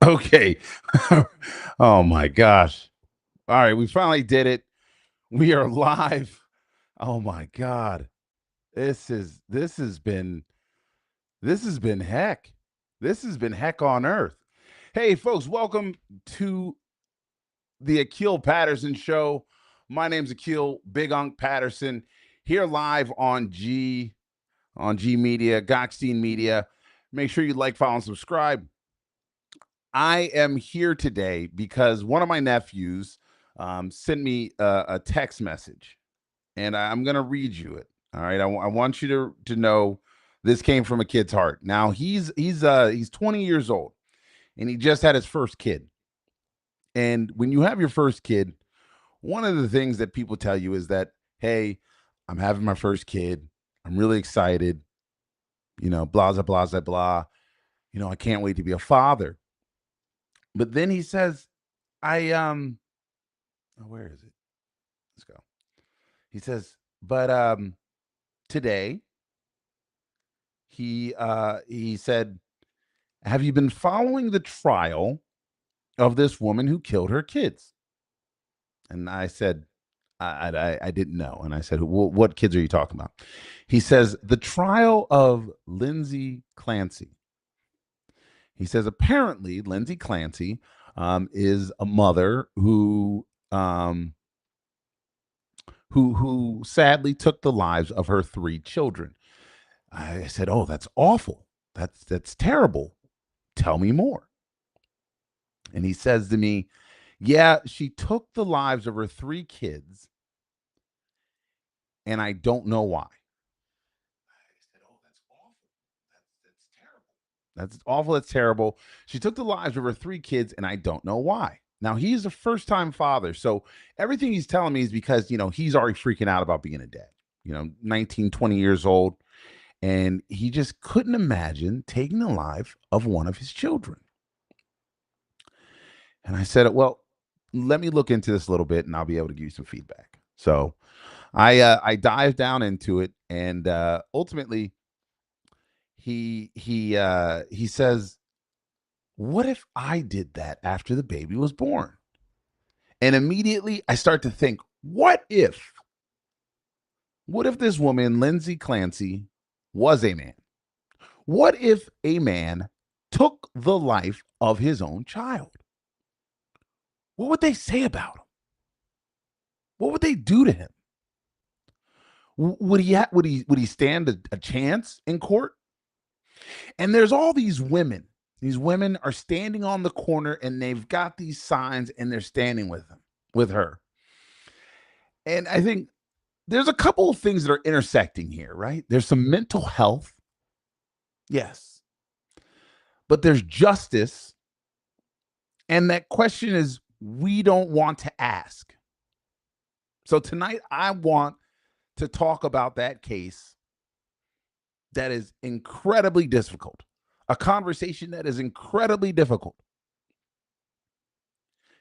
Okay. Oh my gosh. All right, we finally did it. We are live. Oh my god. This has been heck. This has been heck on earth. Hey folks, welcome to the Akil Patterson show. My name's Akil Big Unk Patterson here live on G Media, Gockstein Media. Make sure you like, follow, and subscribe. I am here today because one of my nephews sent me a text message, and I'm going to read you it. All right, I want you to know this came from a kid's heart. Now he's 20 years old, and he just had his first kid. And when you have your first kid, one of the things that people tell you is that, hey, I'm having my first kid. I'm really excited. Blah blah blah blah blah. I can't wait to be a father. But then he says, I oh, where is it? Let's go. He says, but today he said, have you been following the trial of this woman who killed her kids? And I said, I didn't know. And I said, well, what kids are you talking about? He says, the trial of Lindsay Clancy. He says, apparently, Lindsay Clancy is a mother who sadly took the lives of her three children. I said, "Oh, that's awful. That's terrible. Tell me more." And he says to me, "Yeah, she took the lives of her three kids, and I don't know why." I said, "Oh, that's awful. That's terrible. That's awful. That's terrible. She took the lives of her three kids, and I don't know why." Now he's a first-time father, so everything he's telling me is because he's already freaking out about being a dad. 19, 20 years old, and he just couldn't imagine taking the life of one of his children. And I said, well, let me look into this a little bit, and I'll be able to give you some feedback. So I dived down into it, and ultimately he says, "What if I did that after the baby was born?" And immediately I start to think, what if this woman, Lindsay Clancy, was a man? What if a man took the life of his own child? What would they say about him? What would they do to him? Would he stand a chance in court? And there's all these women. These women are standing on the corner, and they've got these signs, and they're standing with her. And I think there's a couple of things that are intersecting here, right? There's some mental health, yes, but there's justice, and that question is we don't want to ask. So tonight I want to talk about that case that is incredibly difficult, a conversation that is incredibly difficult.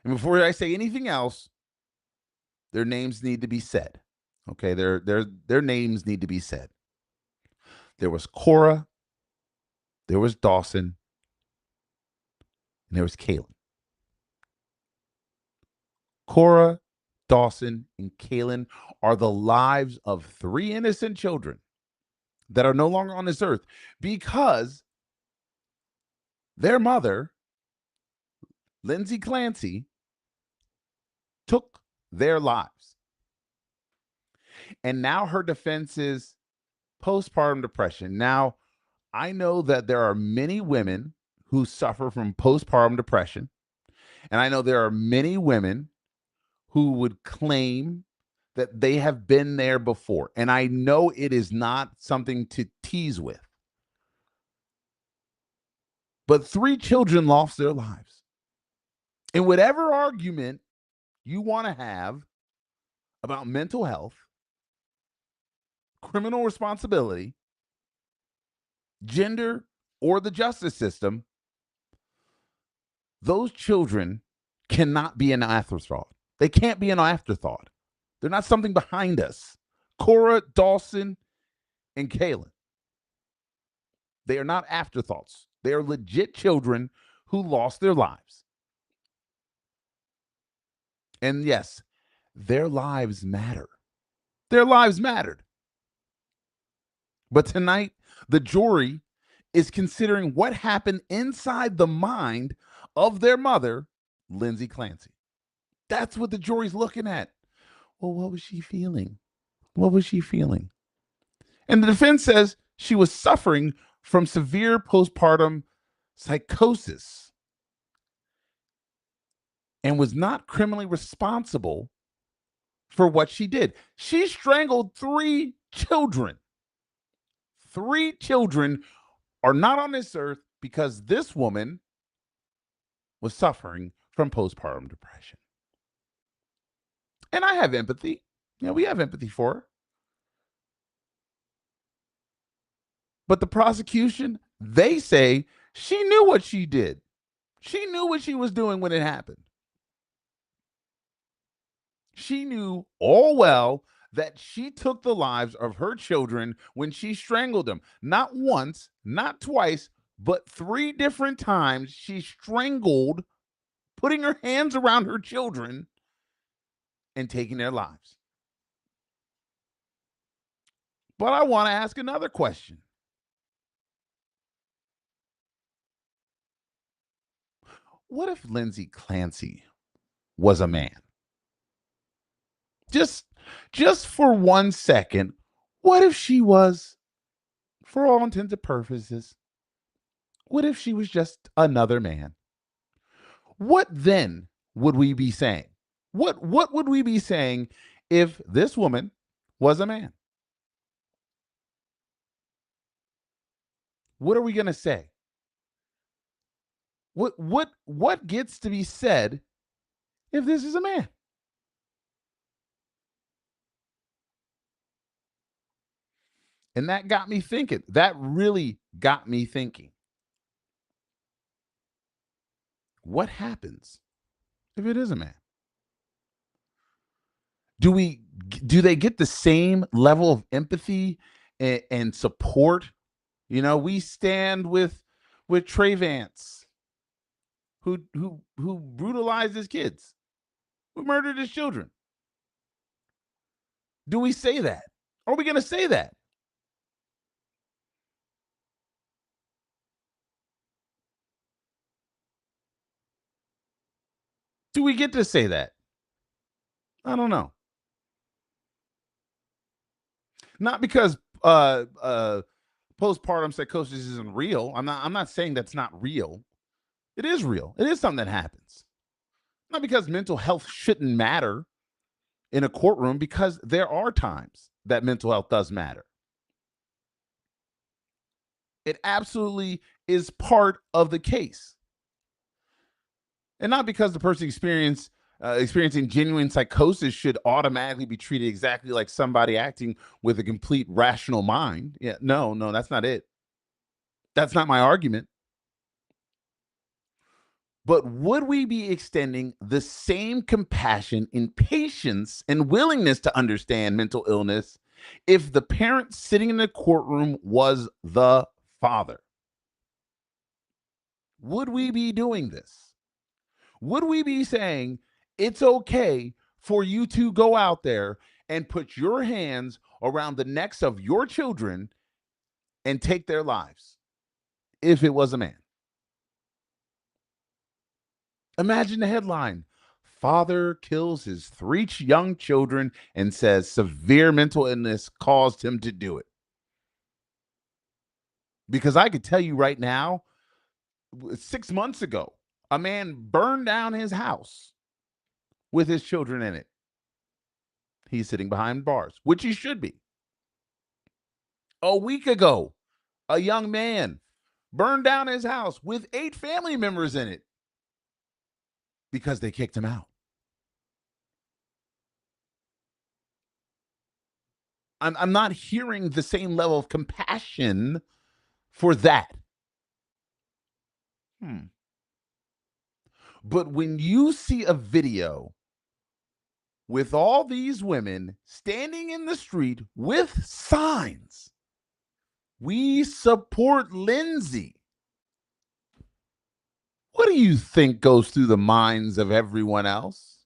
And before I say anything else, their names need to be said. Okay, their names need to be said. There was Cora, there was Dawson, and there was Kaylin. Cora, Dawson, and Kaylin are the lives of three innocent children that are no longer on this earth because their mother, Lindsay Clancy, took their lives. And now her defense is postpartum depression. Now, I know that there are many women who suffer from postpartum depression. And I know there are many women who would claim that they have been there before. And I know it is not something to tease with. But three children lost their lives. And whatever argument you want to have about mental health, criminal responsibility, gender, or the justice system, those children cannot be an afterthought. They can't be an afterthought. They're not something behind us. Cora, Dawson, and Kaylin. They are not afterthoughts. They are legit children who lost their lives. And yes, their lives matter. Their lives mattered. But tonight, the jury is considering what happened inside the mind of their mother, Lindsay Clancy. That's what the jury's looking at. Well, what was she feeling? What was she feeling? And the defense says she was suffering from severe postpartum psychosis and was not criminally responsible for what she did. She strangled 3 children. 3 children are not on this earth because this woman was suffering from postpartum depression. And I have empathy. We have empathy for her. But the prosecution, they say she knew what she did. She knew what she was doing when it happened. She knew all well that she took the lives of her children when she strangled them. Not once, not twice, but 3 different times she strangled, putting her hands around her children and taking their lives. But I want to ask another question. What if Lindsay Clancy was a man? Just for 1 second, what if she was, for all intents and purposes, what if she was just another man? What then would we be saying? What would we be saying if this woman was a man? What are we going to say? What gets to be said if this is a man? And that got me thinking. That really got me thinking. What happens if it is a man? Do they get the same level of empathy and support? We stand with Trey Vance, who brutalized his kids, who murdered his children. Do we say that? Are we going to say that? Do we get to say that? I don't know. Not because postpartum psychosis isn't real. I'm not saying that's not real. It is real. It is something that happens. Not because mental health shouldn't matter in a courtroom, because there are times that mental health does matter. It absolutely is part of the case. And not because the person experiencing genuine psychosis should automatically be treated exactly like somebody acting with a complete rational mind. Yeah, no, that's not it. That's not my argument. But would we be extending the same compassion and patience and willingness to understand mental illness if the parent sitting in the courtroom was the father? Would we be doing this? Would we be saying it's okay for you to go out there and put your hands around the necks of your children and take their lives if it was a man? Imagine the headline: Father kills his 3 young children and says severe mental illness caused him to do it. Because I could tell you right now, 6 months ago, a man burned down his house with his children in it. He's sitting behind bars, which he should be. A week ago, a young man burned down his house with 8 family members in it because they kicked him out. I'm not hearing the same level of compassion for that. But when you see a video with all these women standing in the street with signs, "We support Lindsay," What do you think goes through the minds of everyone else?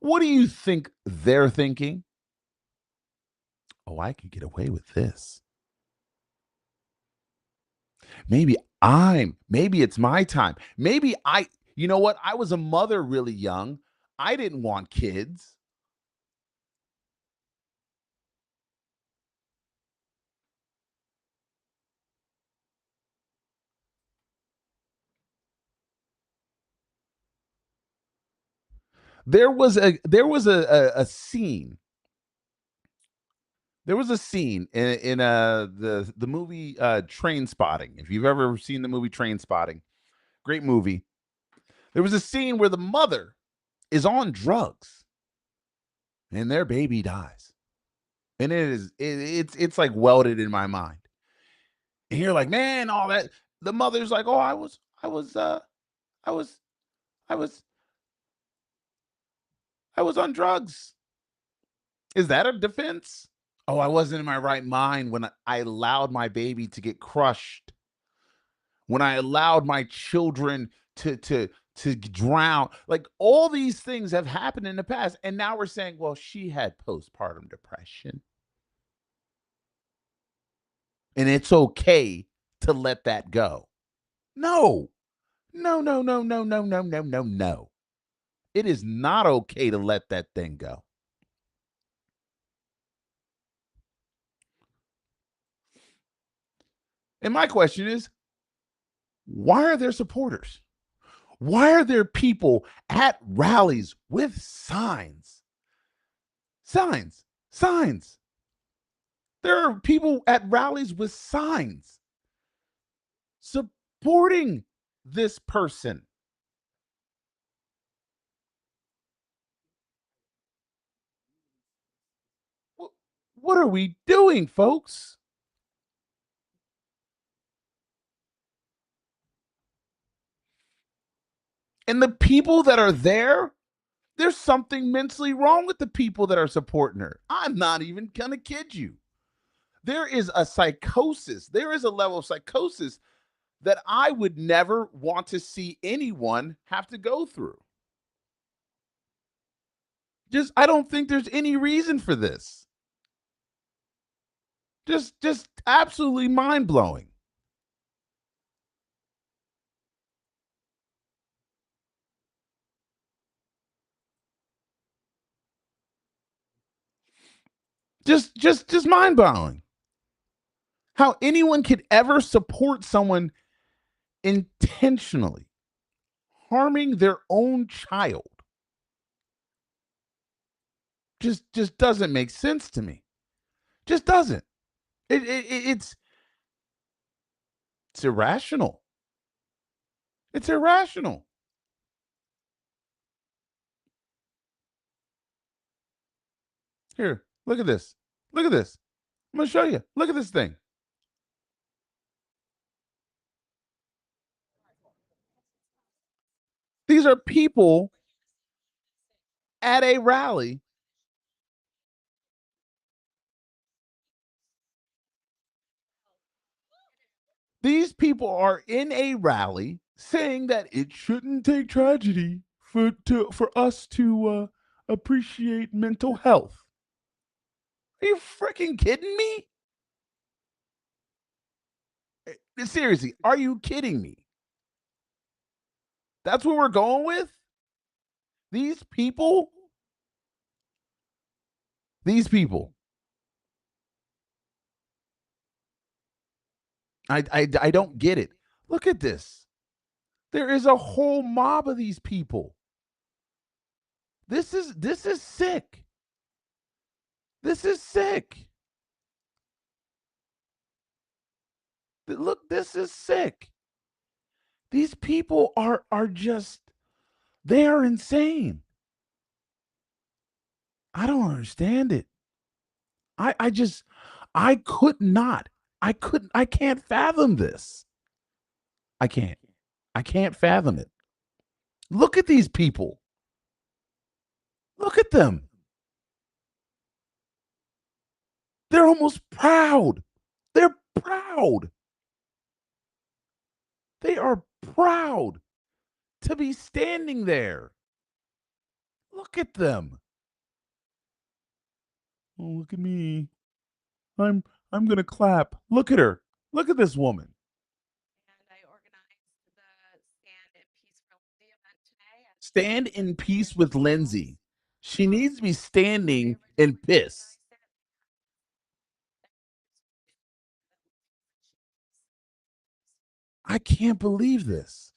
What do you think they're thinking? Oh, I could get away with this. Maybe it's my time. You know what? I was a mother really young. I didn't want kids. There was a scene. There was a scene in the movie Train Spotting. If you've ever seen the movie Train Spotting, great movie. There was a scene where the mother is on drugs and their baby dies. And it's like welded in my mind. And you're like, man, all that the mother's like, oh, I was I was I was on drugs. Is that a defense? Oh, I wasn't in my right mind when I allowed my baby to get crushed, when I allowed my children to drown. Like all these things have happened in the past. And now we're saying, well, she had postpartum depression. And it's okay to let that go. No, no, no, no, no, no, no, no, no, no. It is not okay to let that thing go. And my question is, why are there supporters? Why are there people at rallies with signs? Signs, signs. There are people at rallies with signs supporting this person. What are we doing, folks? And the people that are there, there's something mentally wrong with the people that are supporting her. I'm not even gonna kid you. There is a psychosis. There is a level of psychosis that I would never want to see anyone have to go through. Just I don't think there's any reason for this. Just absolutely mind-blowing. Just mind-blowing. How anyone could ever support someone intentionally harming their own child just doesn't make sense to me. Just doesn't. It's it's irrational. It's irrational. Here, look at this. Look at this. I'm gonna show you. Look at this thing. These are people at a rally. These people are in a rally saying that it shouldn't take tragedy for us to appreciate mental health. Are you freaking kidding me? Seriously, are you kidding me? That's what we're going with? These people? These people. I don't get it. Look at this. There is a whole mob of these people. This is sick. This is sick. Look, this is sick. These people are just they are insane. I don't understand it. I just I could not. I can't fathom this. I can't. I can't fathom it. Look at these people. Look at them. They're almost proud. They're proud. They are proud to be standing there. Look at them. Oh, look at me. I'm I'm gonna clap. Look at her. Look at this woman. Stand in peace with Lindsay. She needs to be standing in piss. I can't believe this.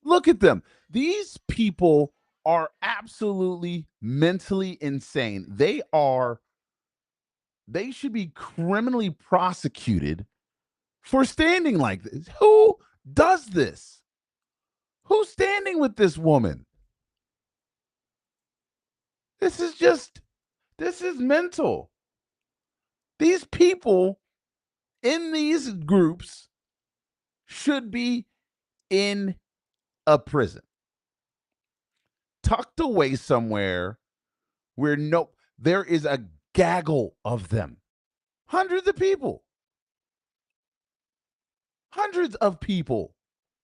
Look at them. These people are absolutely mentally insane. They should be criminally prosecuted for standing like this. Who does this? Who's standing with this woman? This is just, this is mental. These people in these groups should be in a prison, tucked away somewhere where there is a gaggle of them. Hundreds of people. Hundreds of people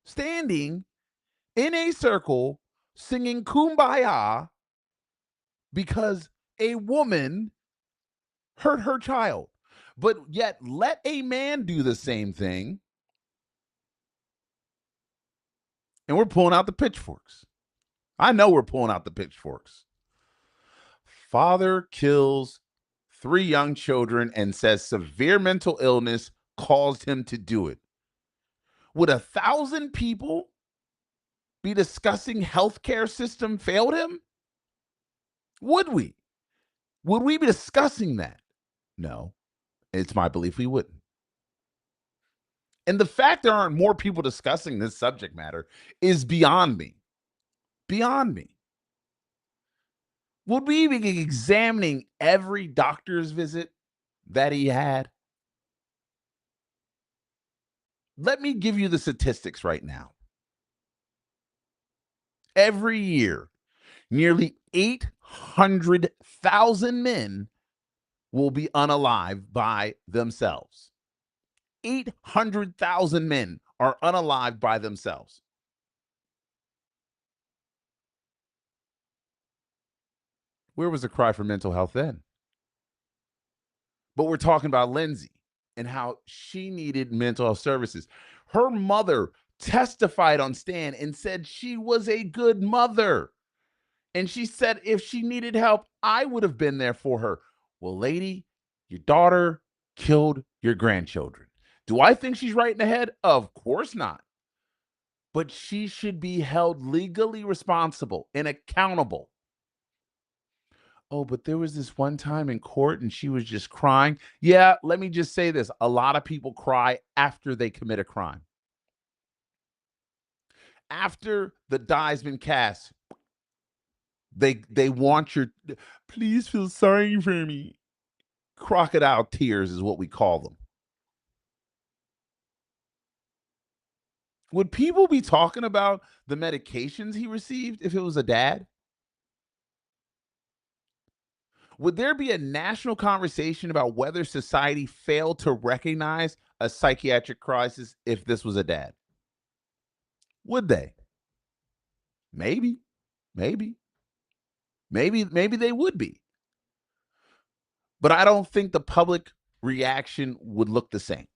standing in a circle singing kumbaya because a woman hurt her child. But yet, let a man do the same thing, and we're pulling out the pitchforks. I know we're pulling out the pitchforks. Father kills 3 young children and says severe mental illness caused him to do it. Would 1,000 people be discussing healthcare system failed him? Would we? Would we be discussing that? No. It's my belief we wouldn't. And the fact there aren't more people discussing this subject matter is beyond me. Beyond me. Would we be examining every doctor's visit that he had? Let me give you the statistics right now. Every year, nearly 800,000 men will be unalive by themselves. 800,000 men are unalive by themselves. Where was the cry for mental health then? But we're talking about Lindsay and how she needed mental health services. Her mother testified on stand and said she was a good mother. And she said if she needed help, I would have been there for her. Well, lady, your daughter killed your grandchildren. Do I think she's right in the head? Of course not. But she should be held legally responsible and accountable. Oh, but there was this one time in court and she was just crying. Yeah, let me just say this. A lot of people cry after they commit a crime. After the die's been cast, they want your, please feel sorry for me. Crocodile tears is what we call them. Would people be talking about the medications he received if it was a dad? Would there be a national conversation about whether society failed to recognize a psychiatric crisis if this was a dad? Would they? Maybe, maybe, maybe they would be. But I don't think the public reaction would look the same.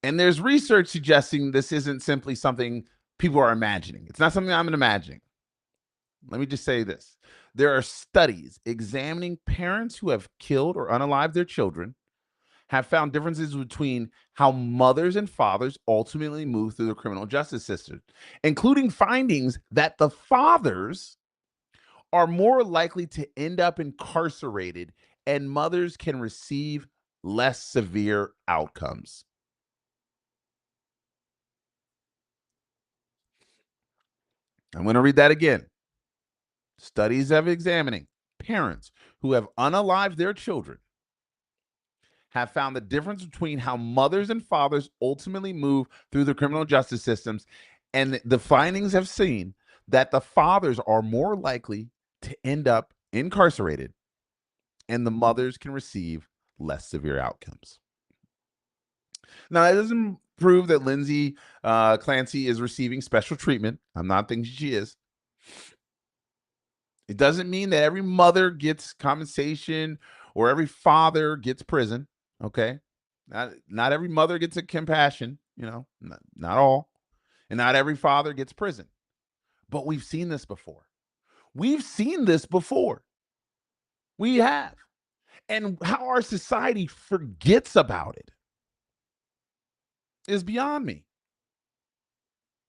And there's research suggesting this isn't simply something people are imagining. It's not something I'm imagining. Let me just say this. There are studies examining parents who have killed or unalived their children have found differences between how mothers and fathers ultimately move through the criminal justice system, including findings that the fathers are more likely to end up incarcerated and mothers can receive less severe outcomes. I'm going to read that again. Studies of examining parents who have unalived their children have found the difference between how mothers and fathers ultimately move through the criminal justice systems. And the findings have seen that the fathers are more likely to end up incarcerated and the mothers can receive less severe outcomes. Now, that doesn't prove that Lindsay Clancy is receiving special treatment. I'm not thinking she is. It doesn't mean that every mother gets compensation or every father gets prison. Okay. Not every mother gets a compassion, not all. And not every father gets prison. But we've seen this before. We've seen this before. We have. And how our society forgets about it is beyond me.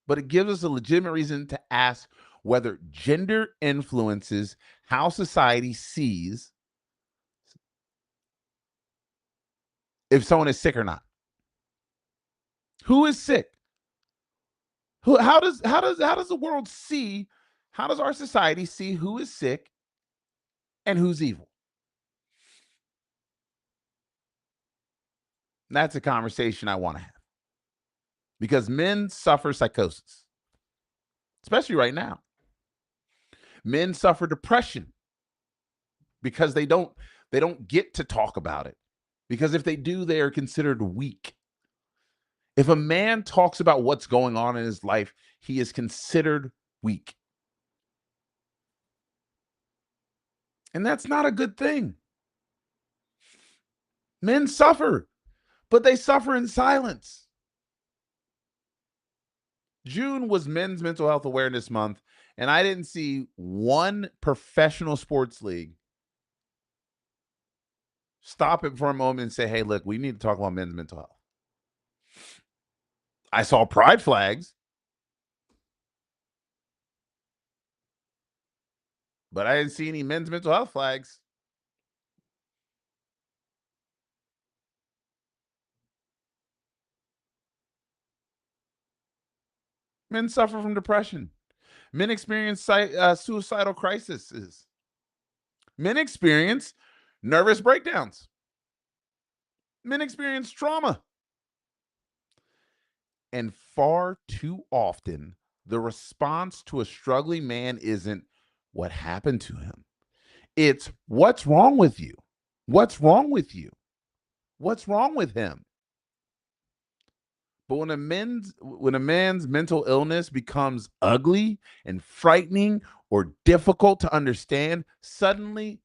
But it gives us a legitimate reason to ask whether gender influences how society sees if someone is sick or not. Who is sick? How does the world see? How does our society see who is sick and who's evil? That's a conversation I want to have because men suffer psychosis, especially right now. Men suffer depression because they don't get to talk about it. Because if they do, they are considered weak. If a man talks about what's going on in his life, he is considered weak. And that's not a good thing. Men suffer, but they suffer in silence. June was Men's Mental Health Awareness Month, and I didn't see one professional sports league stop it for a moment and say, hey, look, we need to talk about men's mental health. I saw pride flags, but I didn't see any men's mental health flags. Men suffer from depression. Men experience suicidal crises. Men experience nervous breakdowns. Men experience trauma. And far too often, the response to a struggling man isn't what happened to him. It's what's wrong with you? What's wrong with you? What's wrong with him? But when a man's mental illness becomes ugly and frightening or difficult to understand, suddenly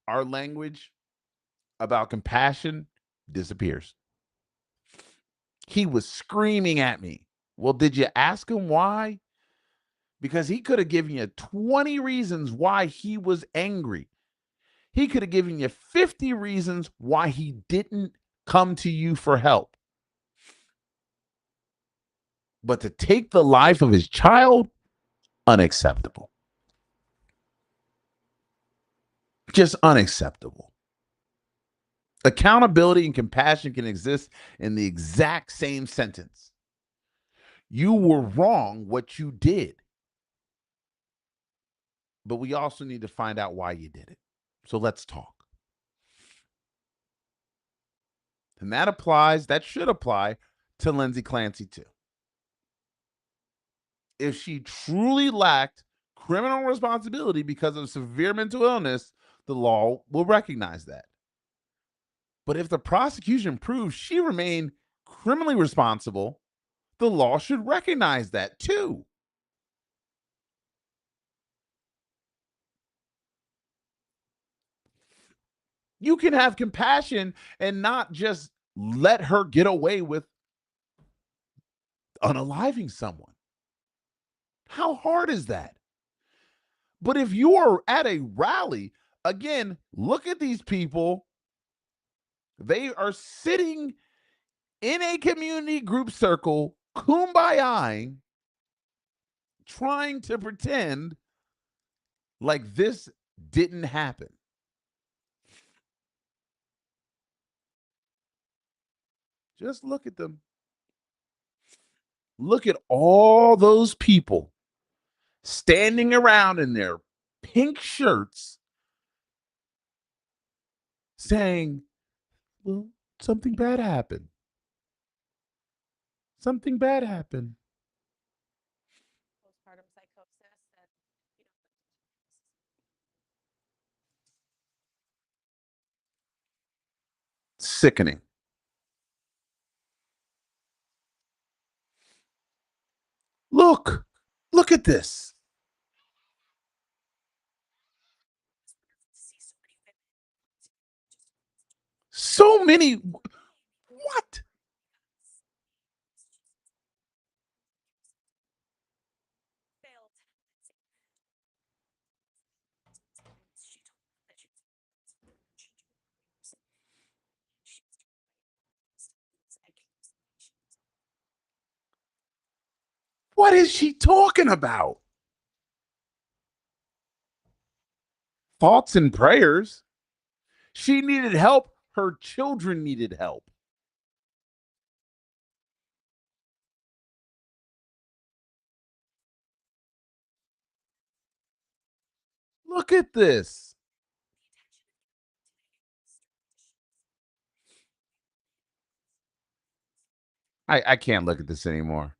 our language about compassion disappears. He was screaming at me. Well, did you ask him why? Because he could have given you 20 reasons why he was angry. He could have given you 50 reasons why he didn't come to you for help. But to take the life of his child, unacceptable. Just unacceptable. Accountability and compassion can exist in the exact same sentence. You were wrong what you did. But we also need to find out why you did it. So let's talk. And that should apply to Lindsay Clancy too. If she truly lacked criminal responsibility because of severe mental illness, the law will recognize that. But if the prosecution proves she remained criminally responsible, the law should recognize that too. You can have compassion and not just let her get away with unaliving someone. How hard is that? But if you are at a rally, again, look at these people. They are sitting in a community group circle, kumbaya, trying to pretend like this didn't happen. Just look at them. Look at all those people standing around in their pink shirts saying, well, something bad happened. Something bad happened. Sickening. Look, look at this. So many. What? What is she talking about? Thoughts and prayers. She needed help. Her children needed help. Look at this. I can't look at this anymore.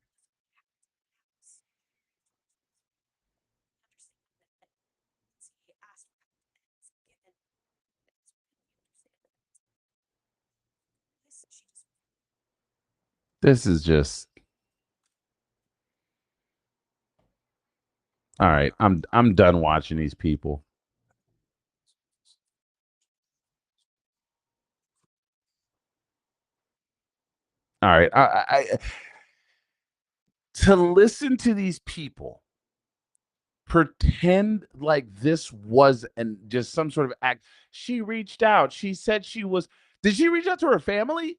This is just all right. I'm done watching these people. All right. To listen to these people pretend like this was and just some sort of act. She reached out. She said she was. Did she reach out to her family?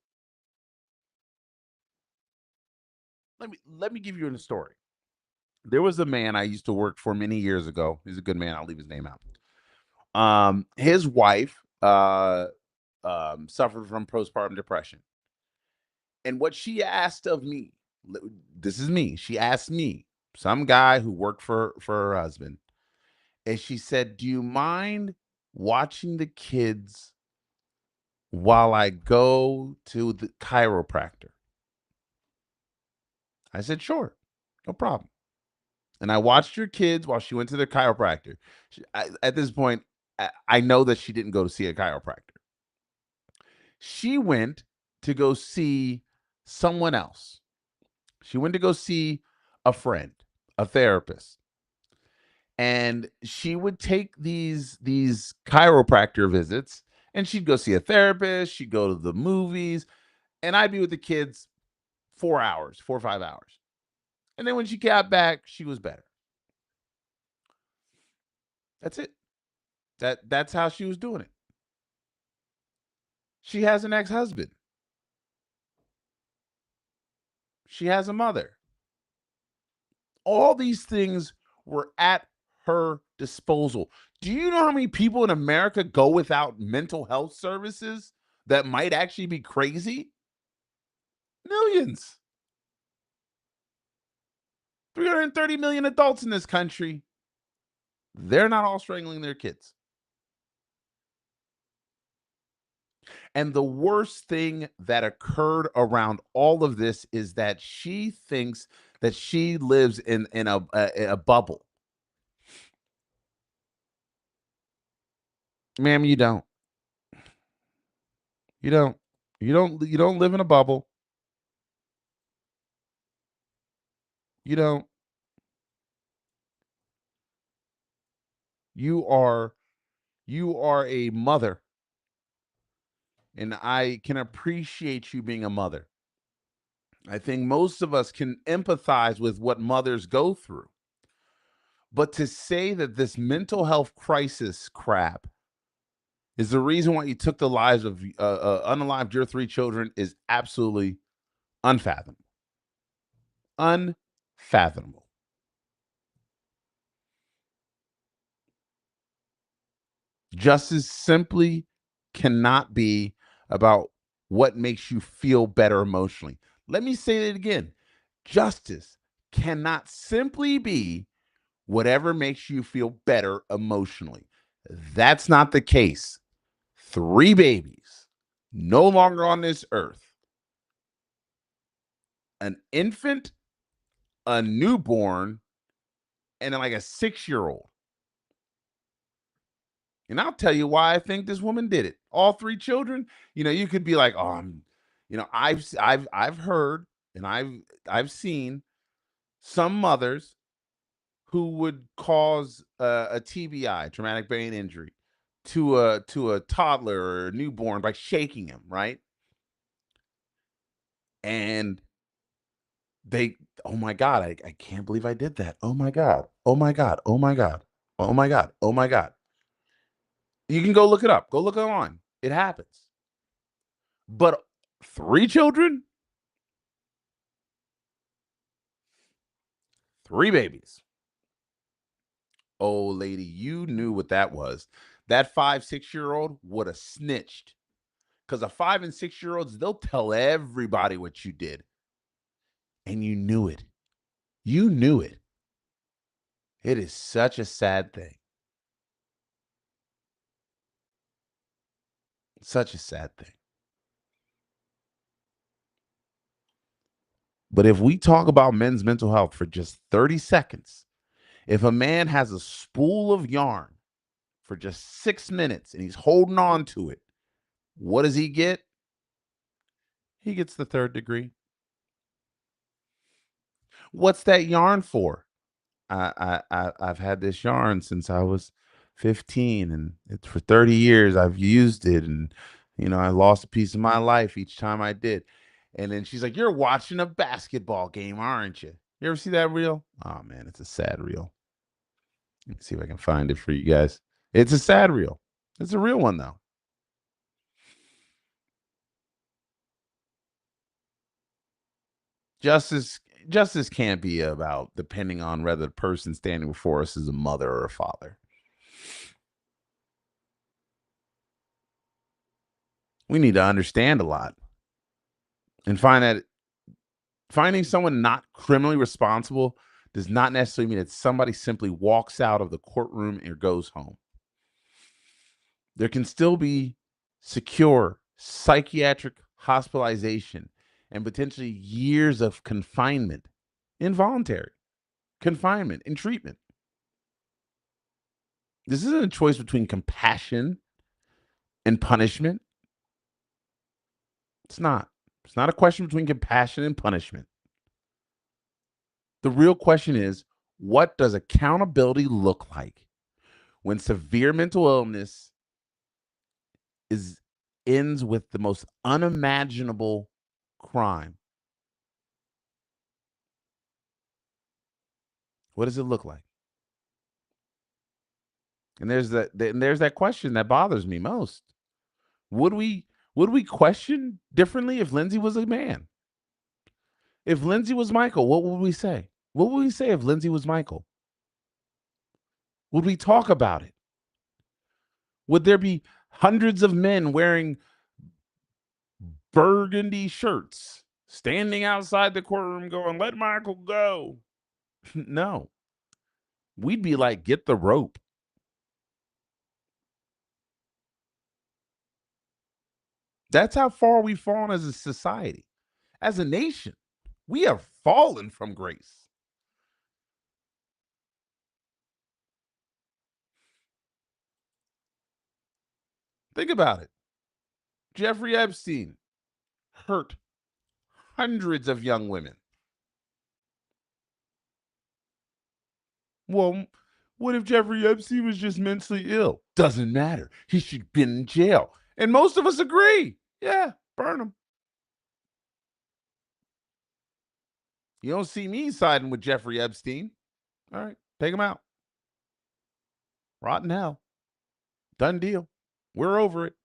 Let me give you a story. There was a man I used to work for many years ago. He's a good man. I'll leave his name out. His wife suffered from postpartum depression, and what she asked of me, this is me. She asked me, some guy who worked for her husband, and she said, "Do you mind watching the kids while I go to the chiropractor?" I said, "Sure, no problem." And I watched your kids while she went to the chiropractor. At this point, I know that she didn't go to see a chiropractor. She went to go see someone else. She went to go see a friend, a therapist. And she would take these chiropractor visits and she'd go see a therapist, she'd go to the movies, and I'd be with the kids 4 hours, 4 or 5 hours. And then when she got back, she was better. That's it. That's how she was doing it. She has an ex-husband. She has a mother. All these things were at her disposal. Do you know how many people in America go without mental health services that might actually be crazy? Millions. 330 million adults in this country. They're not all strangling their kids. And the worst thing that occurred around all of this is that she thinks that she lives in a bubble. Ma'am, you don't. You don't. You don't live in a bubble. You don't. You are you are a mother, and I can appreciate you being a mother. I think most of us can empathize with what mothers go through. But to say that this mental health crisis crap is the reason why you took the lives of unalived your three children is absolutely unfathomable. Unfathomable. Justice simply cannot be about what makes you feel better emotionally. Let me say it again. Justice cannot simply be whatever makes you feel better emotionally. That's not the case. Three babies, no longer on this earth, an infant, a newborn, and then like a 6-year old. And I'll tell you why I think this woman did it. All three children, you could be like, "Oh, I've heard and I've seen Some mothers who would cause a TBI, traumatic brain injury, to a toddler or a newborn by shaking him, right? And they, oh my God, I can't believe I did that. Oh my God. Oh my God. Oh my God. Oh my God. Oh my God. You can go look it up. Go look it online. It happens. But 3 children, 3 babies. Oh, lady, you knew what that was. That 5, 6 year old would have snitched. Because a 5 and 6 year olds, they'll tell everybody what you did. And you knew it. You knew it. It is such a sad thing. Such a sad thing. But if we talk about men's mental health for just 30 seconds, if a man has a spool of yarn for just 6 minutes and he's holding on to it, what does he get? He gets the 3rd degree. What's that yarn for? I've had this yarn since I was 15, and it's for 30 years. I've used it, and I lost a piece of my life each time I did. And then she's like, "You're watching a basketball game, aren't you? You ever see that reel? Oh man, it's a sad reel. Let me see if I can find it for you guys. It's a sad reel. It's a real one though. Justice justice can't be about depending on whether the person standing before us is a mother or a father. We need to understand a lot and find that finding someone not criminally responsible does not necessarily mean that somebody simply walks out of the courtroom or goes home. There can still be secure psychiatric hospitalization and potentially years of confinement, involuntary confinement and treatment. This isn't a choice between compassion and punishment. It's not. It's not a question between compassion and punishment. The real question is, what does accountability look like when severe mental illness is ends with the most unimaginable crime? What does it look like? And there's that question that bothers me most. Would we would we question differently if Lindsay was a man? If Lindsay was Michael, what would we say? What would we say if Lindsay was Michael? Would we talk about it? Would there be hundreds of men wearing burgundy shirts standing outside the courtroom going, "Let Michael go"? No. We'd be like, "Get the rope." That's how far we've fallen as a society, as a nation. We have fallen from grace. Think about it. Jeffrey Epstein hurt hundreds of young women. Well, what if Jeffrey Epstein was just mentally ill? Doesn't matter. He should have been in jail. And most of us agree. Yeah, burn him. You don't see me siding with Jeffrey Epstein. All right, take him out. Rotten hell. Done deal. We're over it.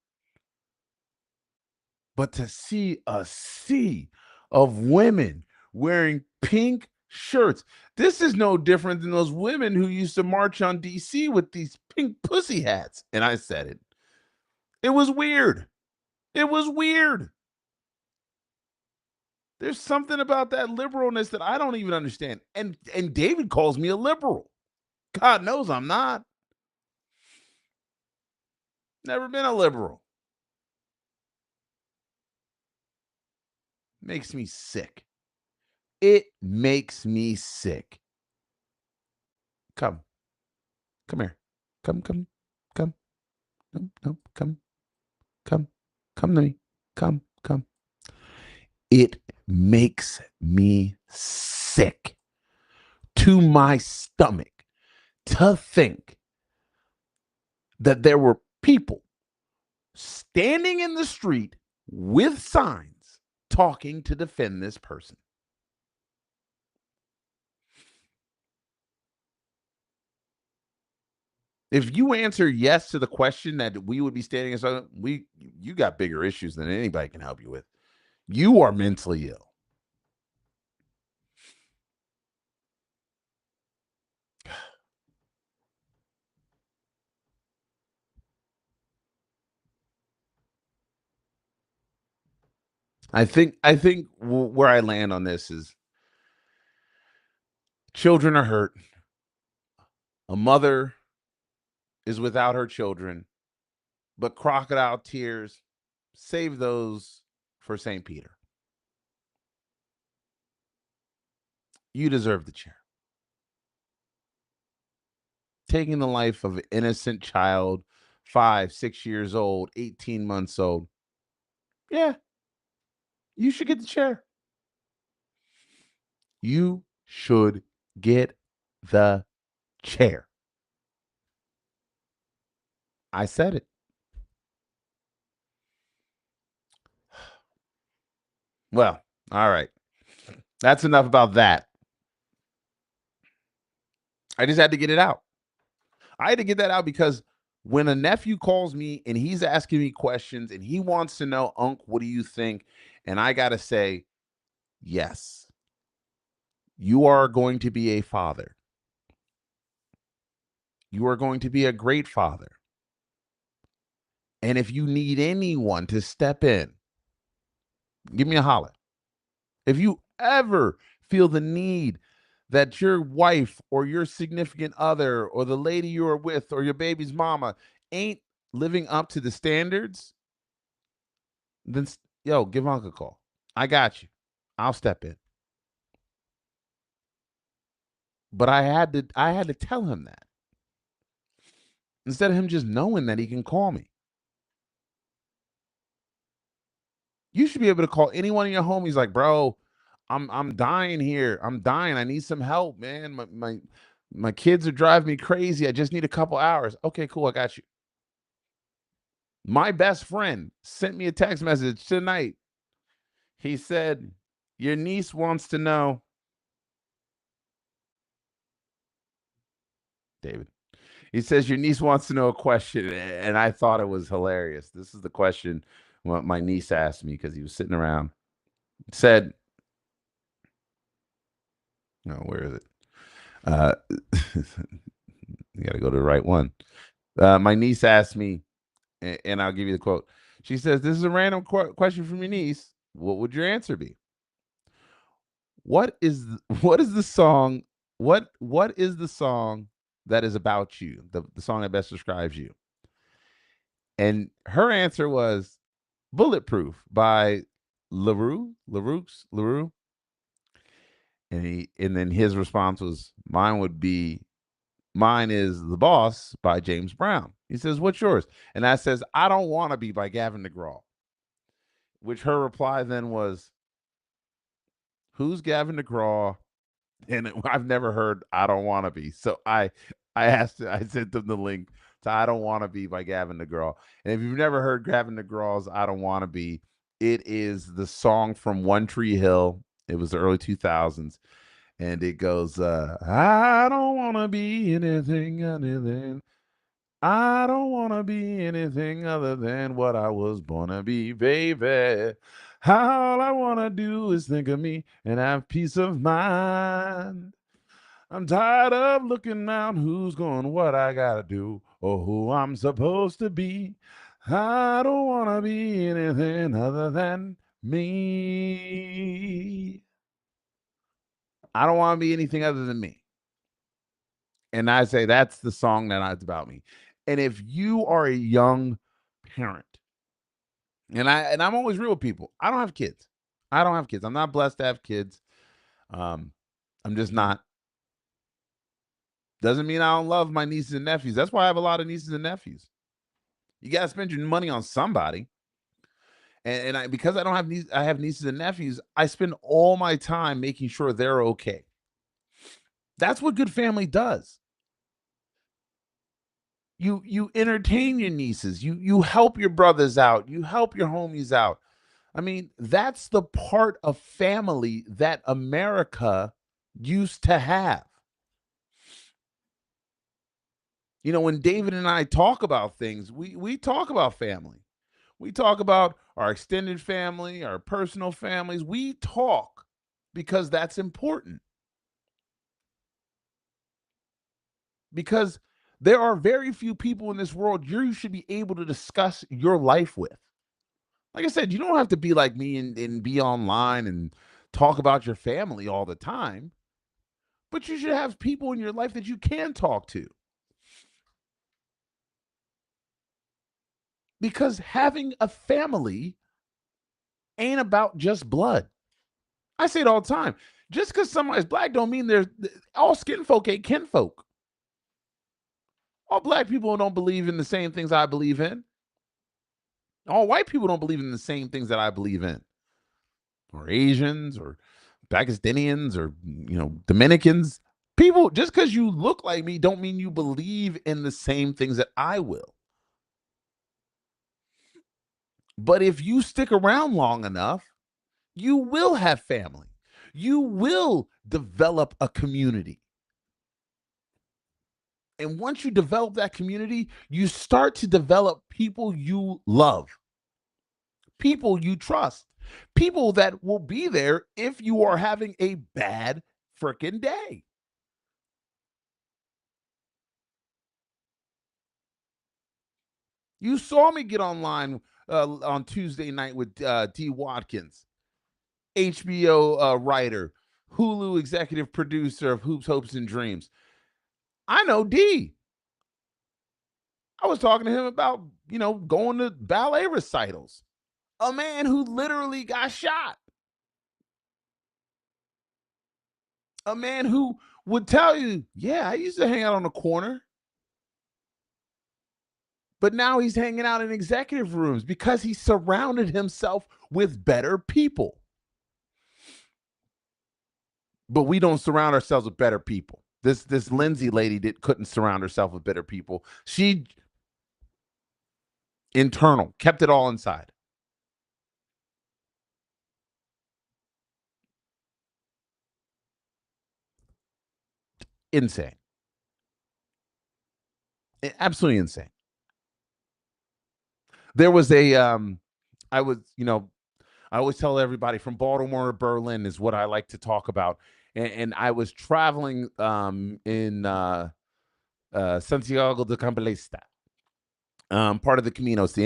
But to see a sea of women wearing pink shirts, this is no different than those women who used to march on DC with these pink pussy hats. And I said it. It was weird. It was weird. There's something about that liberalness that I don't even understand. And David calls me a liberal. God knows I'm not. Never been a liberal. Makes me sick. It makes me sick. Come. Come here. Come, come, come. No, no, come, come, come to me. Come, come. It makes me sick. to my stomach to think that there were people standing in the street with signs talking to defend this person. If you answer yes to the question that we would be standing in front of, you got bigger issues than anybody can help you with. You are mentally ill. I think where I land on this is children are hurt. A mother is without her children, but crocodile tears, save those for St. Peter. You deserve the chair. Taking the life of an innocent child, 5, 6 years old, 18 months old. Yeah, you should get the chair. You should get the chair. I said it. Well, all right. That's enough about that. I just had to get it out. I had to get that out because when a nephew calls me and he's asking me questions and he wants to know, Unc, what do you think? And I got to say, yes, you are going to be a father. You are going to be a great father. And if you need anyone to step in, give me a holler. If you ever feel the need that your wife or your significant other or the lady you are with or your baby's mama ain't living up to the standards, then yo, give Uncle a call. I got you. I'll step in. But I had to tell him that. Instead of him just knowing that he can call me. You should be able to call any one of your homies like, bro, I'm dying here. I'm dying. I need some help, man. My kids are driving me crazy. I just need a couple hours. Okay, cool. I got you. My best friend sent me a text message tonight. He said, your niece wants to know, David. He says, your niece wants to know a question. And I thought it was hilarious. This is the question what my niece asked me because he was sitting around. Said, no, where is it? You got to go to the right one. My niece asked me, and I'll give you the quote. She says, this is a random question from your niece. What would your answer be? What is the song? What is the song that is about you? The song that best describes you? And her answer was Bulletproof by LaRue. And then his response was, mine is The Boss by James Brown. He says, what's yours? And I says, I Don't Want to Be by Gavin DeGraw. Which her reply then was, who's Gavin DeGraw? And I've never heard I Don't Want to Be. So I sent them the link to I Don't Want to Be by Gavin DeGraw. And if you've never heard Gavin DeGraw's I Don't Want to Be, it is the song from One Tree Hill. It was the early 2000s. And it goes, I don't want to be anything other than, I don't want to be anything other than what I was born to be, baby. All I want to do is think of me and have peace of mind. I'm tired of looking around who's going, what I got to do, or who I'm supposed to be. I don't want to be anything other than me. I don't want to be anything other than me. And I say that's the song that's about me. And if you are a young parent, and I'm always real with people, I don't have kids. I don't have kids. I'm not blessed to have kids. I'm just not. Doesn't mean I don't love my nieces and nephews. That's why I have a lot of nieces and nephews. You got to spend your money on somebody. And because I don't have I have nieces and nephews, I spend all my time making sure they're okay. That's what good family does. You entertain your nieces, you help your brothers out, you help your homies out. I mean, that's the part of family that America used to have. You know, when David and I talk about things, we talk about family. We talk about our extended family, our personal families. We talk because that's important. Because there are very few people in this world you should be able to discuss your life with. Like I said, you don't have to be like me and be online and talk about your family all the time, but you should have people in your life that you can talk to. Because having a family ain't about just blood. I say it all the time. Just because somebody's black don't mean there's all skin folk ain't kinfolk. All black people don't believe in the same things I believe in. All white people don't believe in the same things that I believe in. Or Asians or Pakistanians or Dominicans. People, just because you look like me don't mean you believe in the same things that I will. But if you stick around long enough, you will have family. You will develop a community. And once you develop that community, you start to develop people you love, people you trust, people that will be there if you are having a bad freaking day. You saw me get online on Tuesday night with D. Watkins, HBO writer, Hulu executive producer of Hoops, Hopes, and Dreams. I know D. I was talking to him about, going to ballet recitals. A man who literally got shot. A man who would tell you, yeah, I used to hang out on the corner. But now he's hanging out in executive rooms because he surrounded himself with better people. But we don't surround ourselves with better people. This Lindsay lady couldn't surround herself with better people. She internal, kept it all inside. Insane. Absolutely insane. There was a I was, I always tell everybody from Baltimore to Berlin is what I like to talk about. And I was traveling in Santiago de Compostela, part of the Camino. It's the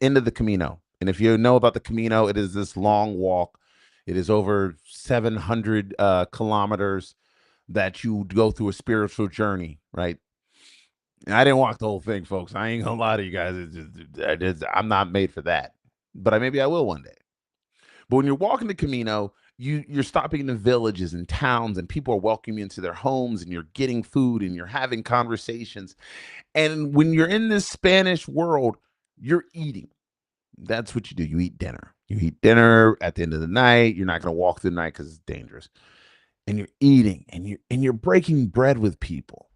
end of the Camino. And if you know about the Camino, it is this long walk. It is over 700 kilometers that you go through a spiritual journey, right? And I didn't walk the whole thing, folks. I ain't gonna lie to you guys. I'm not made for that, but maybe I will one day. But when you're walking the Camino, you're stopping in the villages and towns, and people are welcoming you into their homes, and you're getting food, and you're having conversations. And when you're in this Spanish world, you're eating. That's what you do. You eat dinner. You eat dinner at the end of the night. You're not going to walk through the night because it's dangerous. And you're eating, and you're breaking bread with people,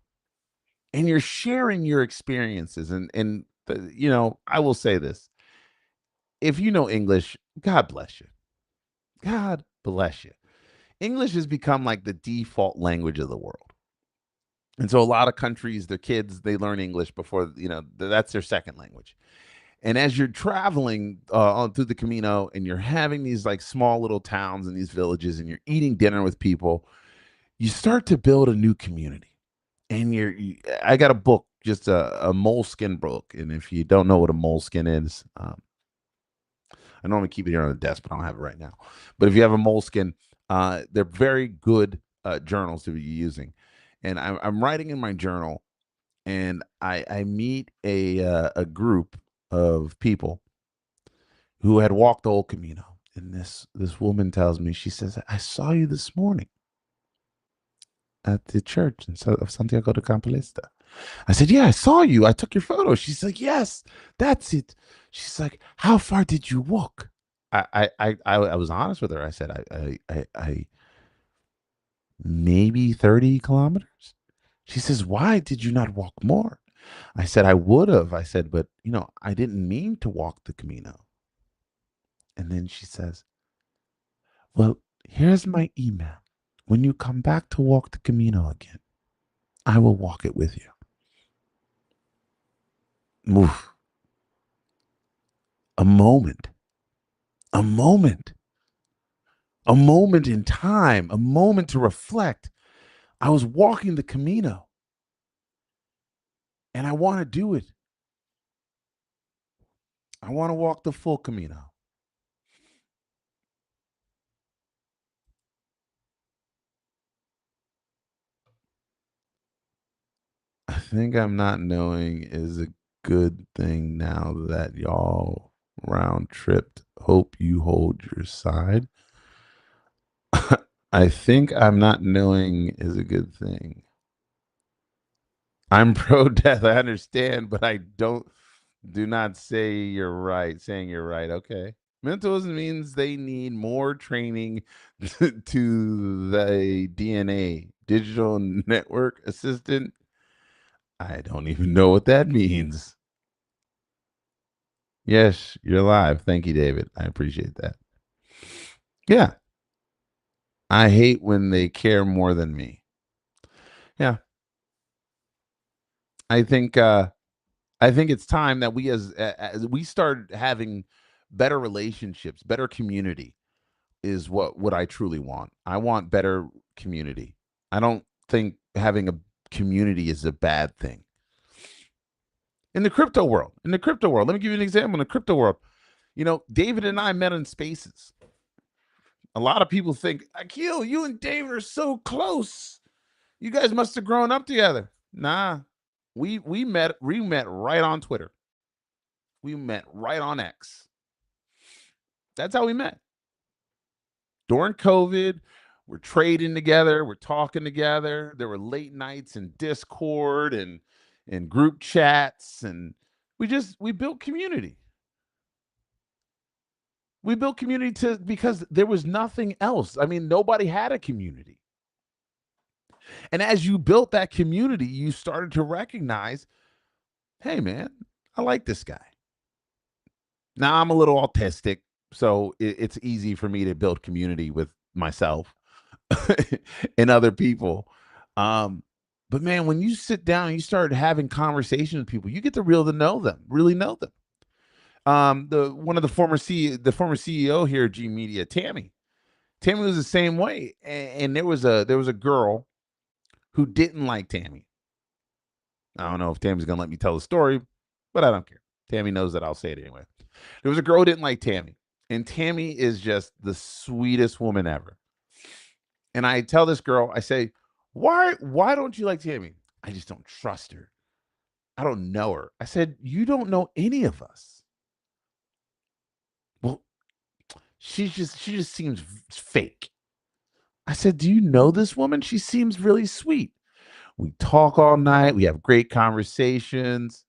and you're sharing your experiences. I will say this: if you know English, God bless you. God bless you. English has become like the default language of the world. And so a lot of countries, their kids, they learn English before, that's their second language. And as you're traveling on through the Camino and you're having these like small little towns and these villages and you're eating dinner with people, you start to build a new community. And I got a book, just a moleskin book. And if you don't know what a moleskin is, I normally keep it here on the desk, but I don't have it right now. But if you have a moleskin, they're very good journals to be using. And I'm writing in my journal, and I meet a group of people who had walked the whole Camino. And this woman tells me, she says, I saw you this morning at the church of Santiago de Compostela. I said, yeah, I saw you. I took your photo. She's like, yes, that's it. She's like, how far did you walk? I was honest with her. I said, Maybe 30 kilometers. She says, why did you not walk more? I said, I would have. I said, but I didn't mean to walk the Camino. And then she says, well, here's my email. When you come back to walk the Camino again, I will walk it with you. Oof. A moment, a moment, a moment in time, a moment to reflect. I was walking the Camino and I want to do it. I want to walk the full Camino. I think I'm not knowing is a good thing now that y'all round tripped. Hope you hold your side. I think I'm not knowing is a good thing. I'm pro death. I understand, but I don't. Do not say you're right. Saying you're right. Okay. Mentalism means they need more training to the DNA digital network assistant. I don't even know what that means. Yes, you're live. Thank you, David. I appreciate that. Yeah. I hate when they care more than me. Yeah. I think I think it's time that we as we start having better relationships, better community is what I truly want. I want better community. I don't think having a community is a bad thing. In the crypto world, let me give you an example. In the crypto world, David and I met in spaces. A lot of people think, Akil, you and David are so close. You guys must have grown up together. Nah, we met right on Twitter. We met right on X. That's how we met. During COVID, we're trading together, we're talking together. There were late nights in Discord and group chats, and we built community. We built community because there was nothing else. I mean, nobody had a community. And as you built that community, you started to recognize, hey man, I like this guy. Now I'm a little autistic, so it's easy for me to build community with myself and other people. Um, but man, when you sit down and you start having conversations with people, you get to really know them. The one of the former CEO here at G Media, Tammy. Tammy was the same way, and there was a girl who didn't like Tammy. I don't know if Tammy's gonna let me tell the story, but I don't care. Tammy knows that I'll say it anyway. There was a girl who didn't like Tammy, and Tammy is just the sweetest woman ever. And I tell this girl, I say, why don't you like Tammy? I just don't trust her. I don't know her. I said, you don't know any of us. Well, she just seems fake. I said, do you know this woman? She seems really sweet. We talk all night. We have great conversations.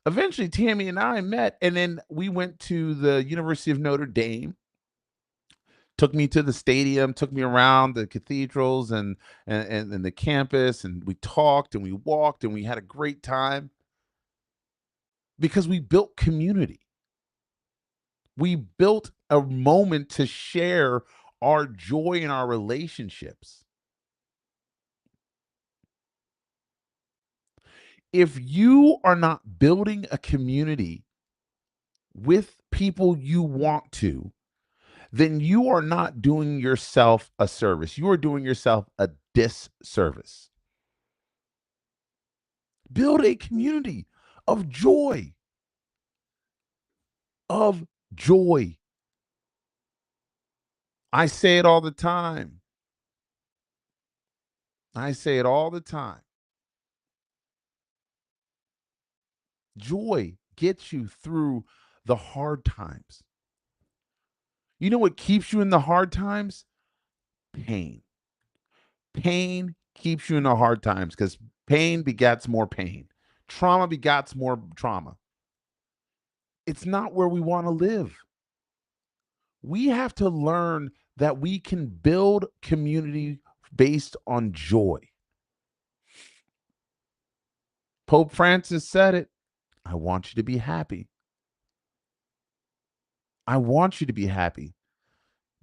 Eventually, Tammy and I met, and then we went to the University of Notre Dame. Took me to the stadium, took me around the cathedrals and the campus, and we talked and we walked and we had a great time because we built community. We built a moment to share our joy in our relationships. If you are not building a community with people you want to, then you are not doing yourself a service. You are doing yourself a disservice. Build a community of joy, of joy. I say it all the time. I say it all the time. Joy gets you through the hard times. You know what keeps you in the hard times? Pain. Pain keeps you in the hard times because pain begets more pain. Trauma begets more trauma. It's not where we want to live. We have to learn that we can build community based on joy. Pope Francis said it. I want you to be happy. I want you to be happy.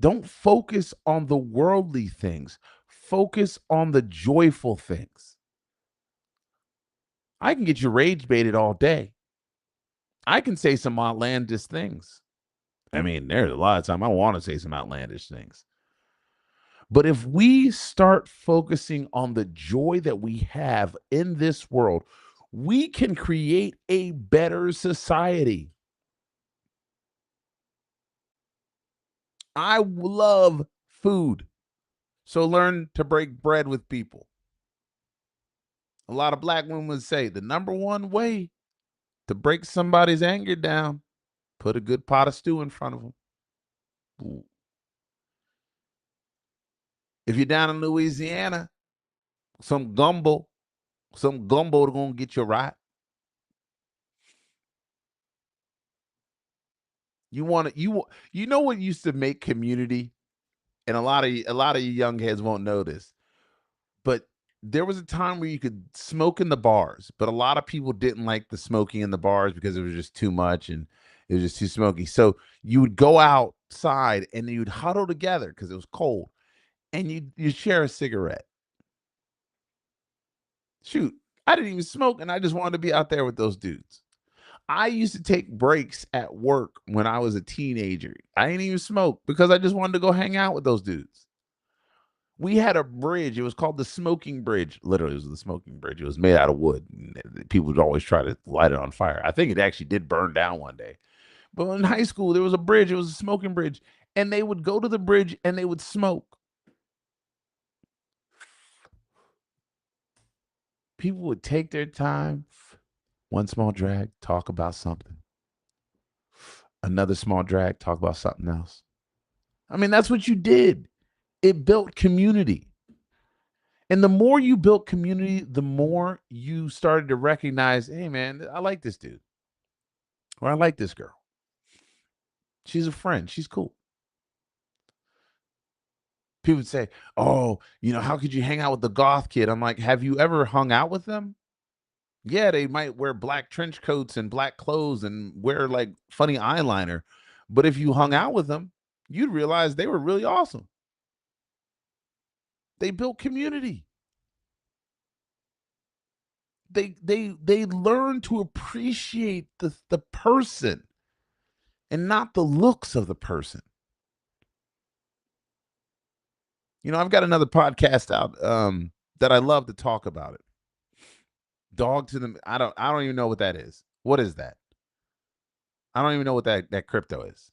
Don't focus on the worldly things. Focus on the joyful things. I can get you rage baited all day. I can say some outlandish things. I mean, there's a lot of time I want to say some outlandish things. But if we start focusing on the joy that we have in this world, we can create a better society. I love food. So learn to break bread with people. A lot of black women would say the number one way to break somebody's anger down, put a good pot of stew in front of them. Ooh. If you're down in Louisiana, some gumbo gonna get you right. You want to you know what used to make community, and a lot of you young heads won't know this, but there was a time where you could smoke in the bars, but a lot of people didn't like the smoking in the bars because it was just too much and it was just too smoky. So you would go outside and you'd huddle together because it was cold, and you'd share a cigarette. Shoot, I didn't even smoke, and I just wanted to be out there with those dudes. I used to take breaks at work when I was a teenager. I didn't even smoke because I just wanted to go hang out with those dudes. We had a bridge. It was called the Smoking Bridge. Literally, it was the Smoking Bridge. It was made out of wood. People would always try to light it on fire. I think it actually did burn down one day. But in high school, there was a bridge. It was a smoking bridge. And they would go to the bridge and they would smoke. People would take their time. One small drag, talk about something. Another small drag, talk about something else. I mean, that's what you did. It built community. And the more you built community, the more you started to recognize, hey, man, I like this dude. Or I like this girl. She's a friend. She's cool. People would say, oh, how could you hang out with the goth kid? I'm like, have you ever hung out with them? Yeah, they might wear black trench coats and black clothes and wear like funny eyeliner. But if you hung out with them, you'd realize they were really awesome. They built community. They learn to appreciate the person and not the looks of the person. I've got another podcast out that I love to talk about it. Dog to the I don't even know what that is. What is that? I don't even know what that crypto is.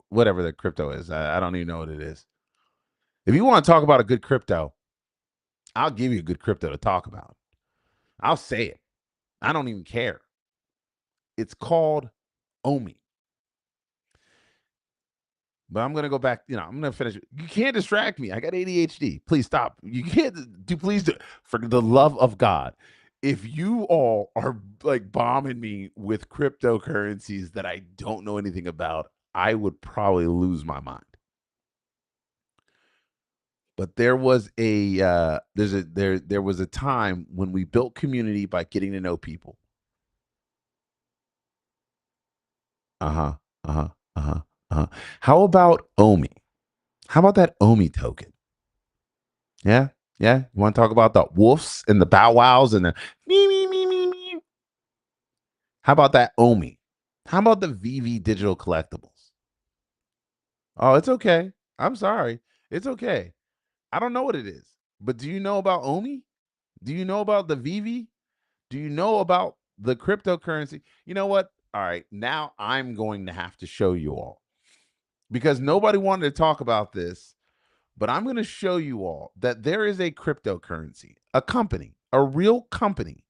Whatever the crypto is. I don't even know what it is. If you want to talk about a good crypto, I'll give you a good crypto to talk about. I'll say it. I don't even care. It's called OMI. But I'm gonna go back. I'm gonna finish. You can't distract me. I got ADHD. Please stop. You can't do. Please do. For the love of God, if you all are like bombing me with cryptocurrencies that I don't know anything about, I would probably lose my mind. But there was there was a time when we built community by getting to know people. Uh huh. Uh huh. Uh huh. Uh-huh. How about OMI? How about that OMI token? Yeah. Yeah. You want to talk about the woofs and the bow wows and the me, me, me, me, me? How about that OMI? How about the VV digital collectibles? Oh, it's okay. I'm sorry. It's okay. I don't know what it is, but do you know about OMI? Do you know about the VV? Do you know about the cryptocurrency? You know what? All right. Now I'm going to have to show you all because nobody wanted to talk about this. But I'm going to show you all that there is a cryptocurrency, a company, a real company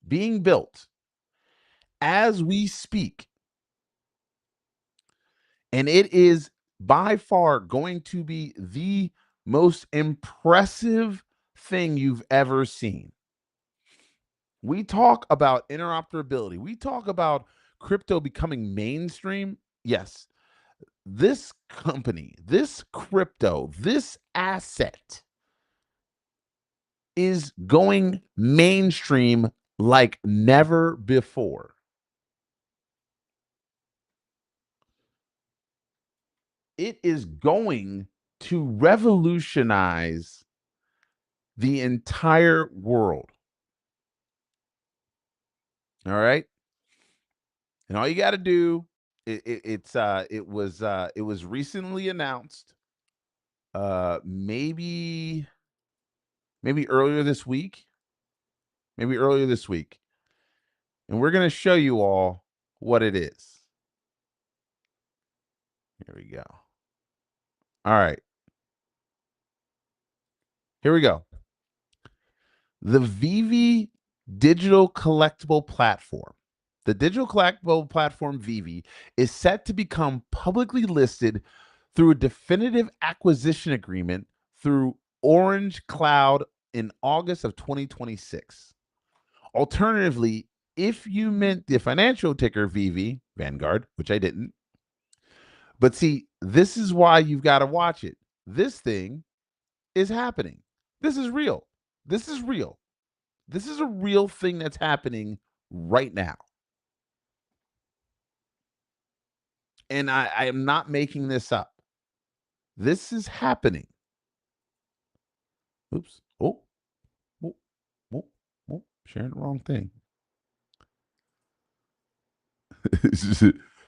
being built as we speak. And it is by far going to be the most impressive thing you've ever seen. We talk about interoperability. We talk about crypto becoming mainstream, yes, this company, this crypto, this asset is going mainstream like never before. It is going to revolutionize the entire world. All right. And all you got to do, it was recently announced, maybe earlier this week, and we're going to show you all what it is. Here we go. All right. Here we go. The Vivi digital collectible platform. The digital collectible platform Vivi is set to become publicly listed through a definitive acquisition agreement through Orange Cloud in August of 2026. Alternatively, if you meant the financial ticker Vivi, Vanguard, which I didn't, but see, this is why you've got to watch it. This thing is happening. This is real. This is real. This is a real thing that's happening right now. And I am not making this up. This is happening. Oops. Oh, oh, oh, oh, sharing the wrong thing.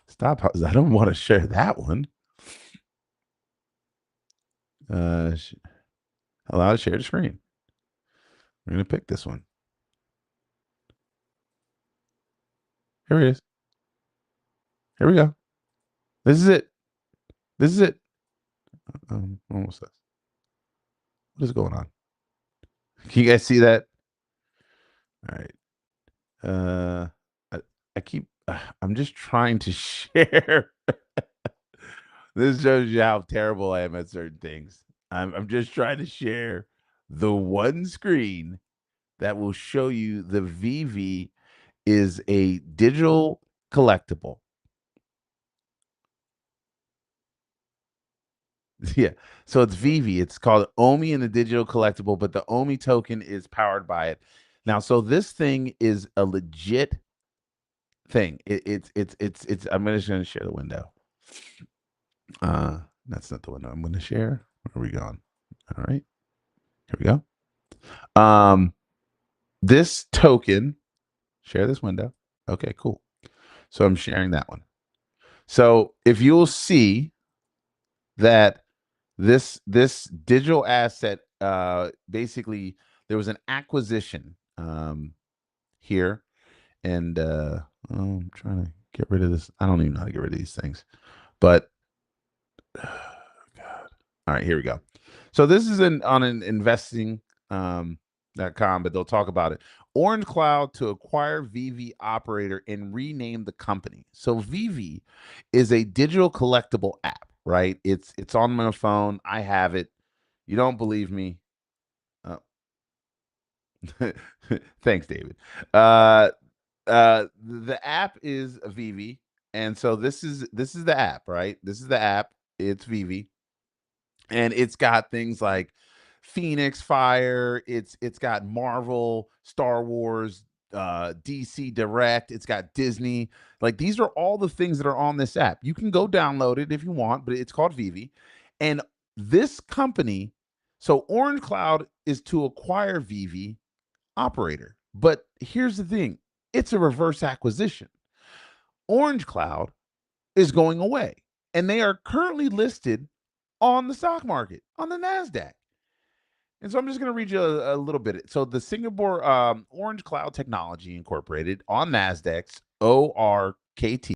Stop. I don't want to share that one. Allow to share the screen. We're going to pick this one. Here it is. Here we go. This is it. This is it. Almost this. What is going on? Can you guys see that? All right. I keep. I'm just trying to share. This shows you how terrible I am at certain things. I'm just trying to share the one screen that will show you the VV is a digital collectible. Yeah. So it's VV. It's called OMI and the digital collectible, but the OMI token is powered by it. Now, so this thing is a legit thing. It's I'm just gonna share the window. That's not the window I'm gonna share. Where are we going? All right. Here we go. This token, share this window. Okay, cool. So I'm sharing that one. So if you'll see that this digital asset, basically there was an acquisition here, and I'm trying to get rid of this. I don't even know how to get rid of these things, but God. All right, here we go. So this is on an investing .com, but they'll talk about it. Orange Cloud to acquire VV operator and rename the company. So VV is a digital collectible app, right? It's on my phone. I have it. You don't believe me? Oh. Thanks, David. The app is VV, and so this is the app, right? This is the app. It's VV, and it's got things like Phoenix Fire. It's got Marvel, Star Wars, DC Direct. It's got Disney. Like these are all the things that are on this app. You can go download it if you want, but it's called Vivi. And this company, so Orange Cloud is to acquire Vivi operator. But here's the thing: it's a reverse acquisition. Orange Cloud is going away, and they are currently listed on the stock market, on the NASDAQ. And so I'm just going to read you a little bit. So the Singapore Orange Cloud Technology Incorporated on NASDAQ's ORKT